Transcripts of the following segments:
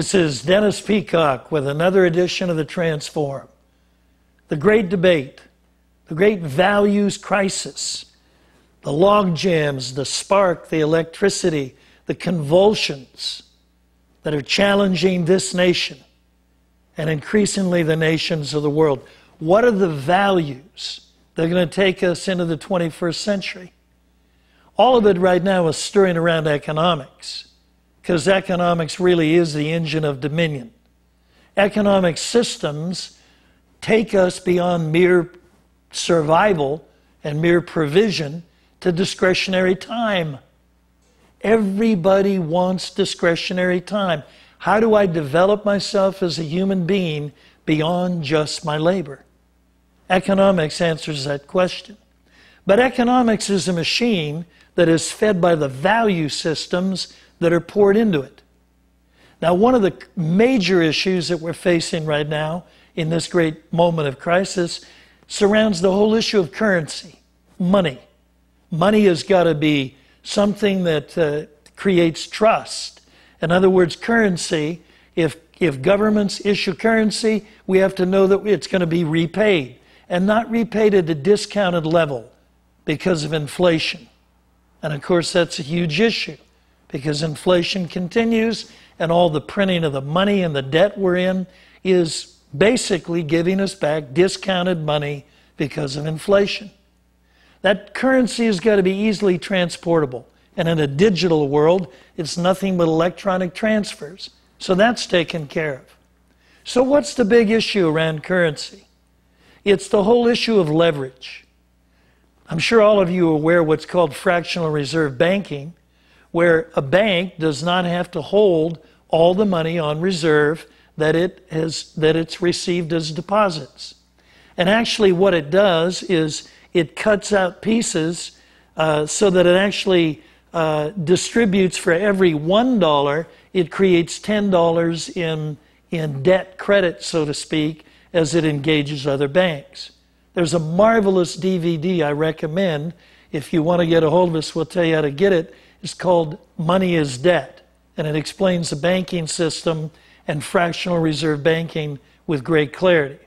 This is Dennis Peacock with another edition of the Transforum. The great debate, the great values crisis, the log jams, the spark, the electricity, the convulsions that are challenging this nation and increasingly the nations of the world. What are the values that are going to take us into the 21st century? All of it right now is stirring around economics, because economics really is the engine of dominion. Economic systems take us beyond mere survival and mere provision to discretionary time. Everybody wants discretionary time. How do I develop myself as a human being beyond just my labor? Economics answers that question. But economics is a machine that is fed by the value systems that are poured into it. Now, one of the major issues that we're facing right now in this great moment of crisis surrounds the whole issue of currency, money. Money has got to be something that creates trust. In other words, currency, if governments issue currency, we have to know that it's going to be repaid, and not repaid at a discounted level because of inflation. And of course, that's a huge issue, because inflation continues, and all the printing of the money and the debt we're in is basically giving us back discounted money because of inflation. That currency has got to be easily transportable. And in a digital world, it's nothing but electronic transfers. So that's taken care of. So what's the big issue around currency? It's the whole issue of leverage. I'm sure all of you are aware of what's called fractional reserve banking, where a bank does not have to hold all the money on reserve that it's received as deposits. And actually what it does is it cuts out pieces so that it actually distributes for every $1, it creates $10 in debt credit, so to speak, as it engages other banks. There's a marvelous DVD I recommend. If you want to get a hold of us, we'll tell you how to get it. It's called Money is Debt, and it explains the banking system and fractional reserve banking with great clarity.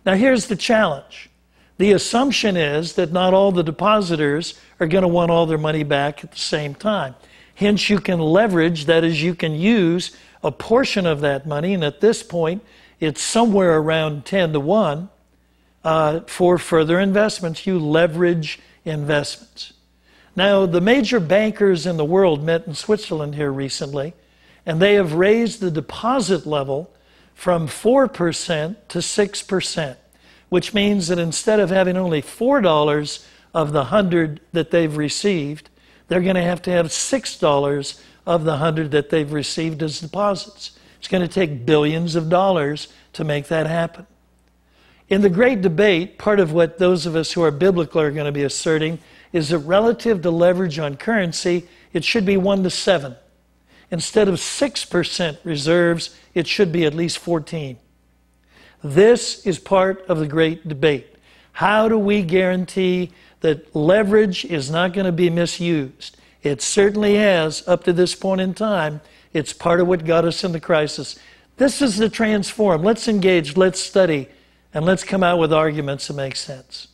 Now here's the challenge. The assumption is that not all the depositors are going to want all their money back at the same time. Hence, you can leverage, that is, you can use a portion of that money, and at this point, it's somewhere around 10 to 1 for further investments. You leverage investments. Now, the major bankers in the world met in Switzerland here recently, and they have raised the deposit level from 4% to 6%, which means that instead of having only $4 of the 100 that they've received, they're going to have $6 of the 100 that they've received as deposits. It's going to take billions of dollars to make that happen. In the great debate, part of what those of us who are biblical are going to be asserting is that relative to leverage on currency, it should be 1 to 7. Instead of 6% reserves, it should be at least 14. This is part of the great debate. How do we guarantee that leverage is not going to be misused? It certainly has up to this point in time. It's part of what got us in the crisis. This is the Transforum. Let's engage, let's study, and let's come out with arguments that make sense.